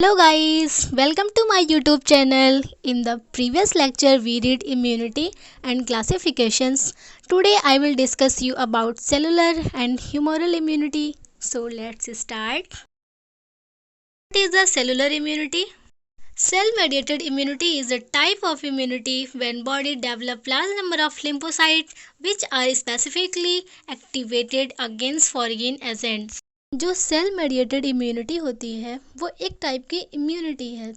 Hello guys, welcome to my YouTube channel. In the previous lecture we did immunity and classifications. Today I will discuss you about cellular and humoral immunity. So let's start. What is the cellular immunity? Cell-mediated immunity is a type of immunity when body develop large number of lymphocytes which are specifically activated against foreign agents. जो cell mediated immunity होती है वो एक type की immunity है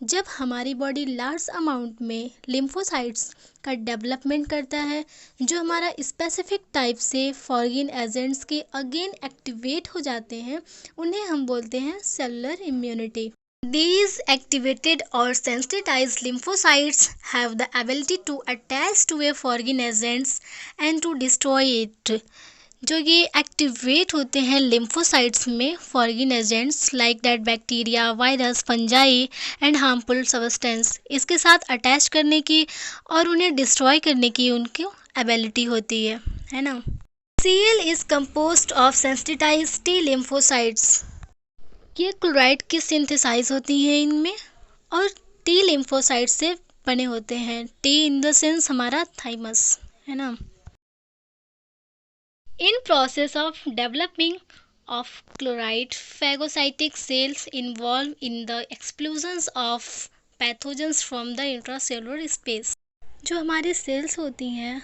जब हमारी body large amount में लिम्फोसाइट्स का डेवलपमेंट करता है जो हमारा स्पेसिफिक टाइप से फॉरेन एजेंट्स के अगेन एक्टिवेट हो जाते हैं, उन्हें हम बोलते हैं cellular immunity. These activated or sensitized lymphocytes have the ability to attach to a foreign agents and to destroy it. जो ये एक्टिवेट होते हैं लिम्फोसाइट्स में foreign agents like that bacteria, virus, fungi and harmful substance, इसके साथ attach करने की और उन्हें डिस्ट्रॉय करने की उनकी एबिलिटी होती है ना. CL is composed of sensitized T lymphocytes. ये क्लोराइड की सिंथेसाइज होती हैं इनमें और टी लिम्फोसाइट से बने होते हैं. टी इन द सेंस हमारा थाइमस है ना. In process of developing of chloride, phagocytic cells involved in the expulsions of pathogens from the intracellular space. जो हमारी सेल्स होती हैं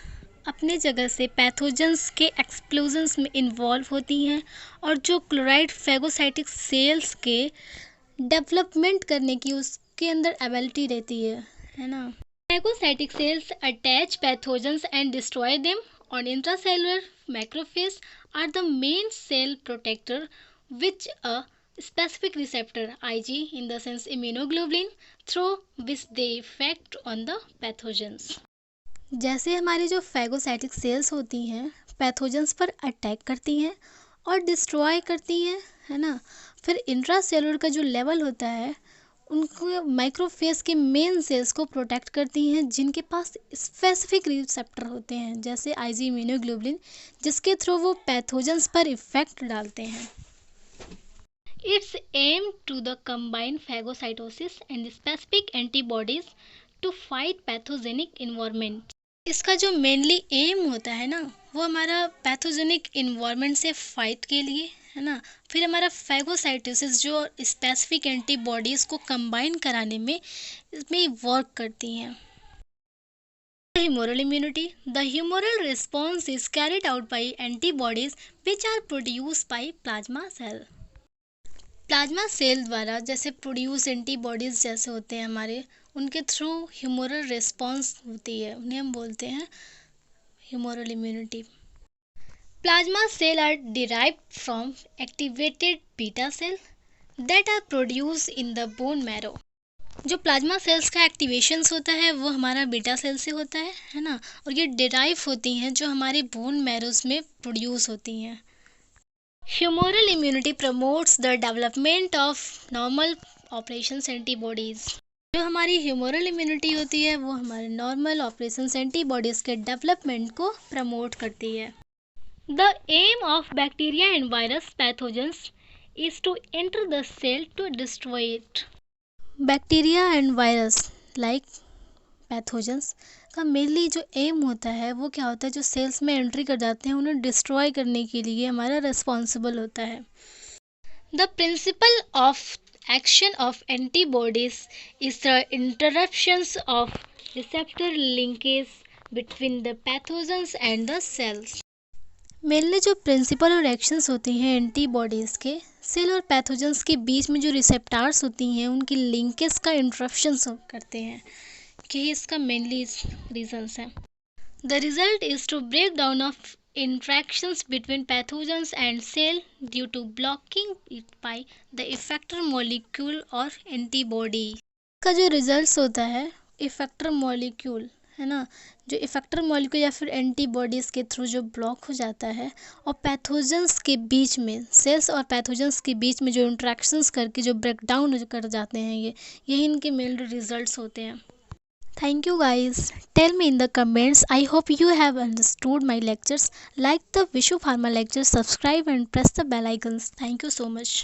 अपने जगह से पैथोजेंस के एक्सप्लोजन्स में इन्वॉल्व होती हैं और जो क्लोराइड फैगोसाइटिक सेल्स के डेवलपमेंट करने की उसके अंदर एबिलिटी रहती है ना. Phagocytic cells attach pathogens and destroy them on intracellular. Macrophages are the main cell protector which a specific receptor Ig in the sense immunoglobulin through which they effect on the pathogens. जैसे हमारी जो phagocytic cells होती हैं pathogens पर attack करती हैं और destroy करती हैं है ना. फिर इंट्रासेलुलर का जो लेवल होता है उनको माइक्रोफेज के मेन सेल्स को प्रोटेक्ट करती हैं जिनके पास स्पेसिफिक रिसेप्टर होते हैं जैसे आईजी इम्यूनोग्लोबुलिन, जिसके थ्रू वो पैथोजेंस पर इफेक्ट डालते हैं. Its aim to the combine phagocytosis and specific antibodies to fight pathogenic environment. इसका जो मेनली एम होता है ना वो हमारा पैथोजेनिक इन्वायरमेंट से फाइट के लिए है ना. फिर हमारा फैगोसाइटोसिस जो स्पेसिफिक एंटीबॉडीज को कंबाइन कराने में इसमें वर्क करती हैं. Humoral immunity. The humoral response is carried out by antibodies which are produced by plasma cell. Plasma cell द्वारा जैसे प्रोड्यूस एंटीबॉडीज जैसे होते हैं हमारे, उनके थ्रू ह्यूमोरल रिस्पॉन्स होती है, उन्हें हम बोलते हैं humoral immunity. Plasma cells are derived from activated beta cell that are produced in the bone marrow. जो प्लाज्मा सेल्स का एक्टिवेशंस होता है वो हमारा बीटा सेल से होता है ना. और ये डिराइव होती हैं जो हमारे बोन मैरोज में प्रोड्यूस होती हैं. Humoral immunity promotes the development of normal operations antibodies. जो हमारी ह्यूमोरल इम्यूनिटी होती है वो हमारे नॉर्मल ऑपरेशंस एंटीबॉडीज के डेवलपमेंट को प्रमोट करती है. The aim of bacteria and virus pathogens is to enter the cell to destroy it. Bacteria and virus like pathogens का मेनली जो एम होता है वो क्या होता है, जो सेल्स में एंट्री कर जाते हैं उन्हें डिस्ट्रॉय करने के लिए हमारा रिस्पॉन्सिबल होता है. The principle of action of antibodies is the interruptions of receptor linkage between the pathogens and the cells. Mainly जो प्रिंसिपल और एक्शंस होती हैं एंटीबॉडीज़ के सेल और पैथोजेंस के बीच में जो रिसेप्टार्स होती हैं उनकी लिंकेज का इंटरप्शंस करते हैं, यही इसका मेनली रीजंस है. The result is to break down of interactions between pathogens and cell due to blocking it by the effector molecule और एंटीबॉडी. का जो रिजल्ट्स होता है इफेक्टर मॉलिक्यूल है ना, जो इफेक्टर मॉलिक्यूल या फिर एंटीबॉडीज़ के थ्रू जो ब्लॉक हो जाता है और पैथोजेंस के बीच में सेल्स और पैथोजेंस के बीच में जो इंट्रैक्शंस करके जो ब्रेक डाउन कर जाते हैं यही इनके मेन रिजल्ट्स होते हैं. Thank you guys. Tell me in the comments. I hope you have understood my lectures. Like the Vishu pharma lecture, subscribe and press the bell icons. Thank you so much.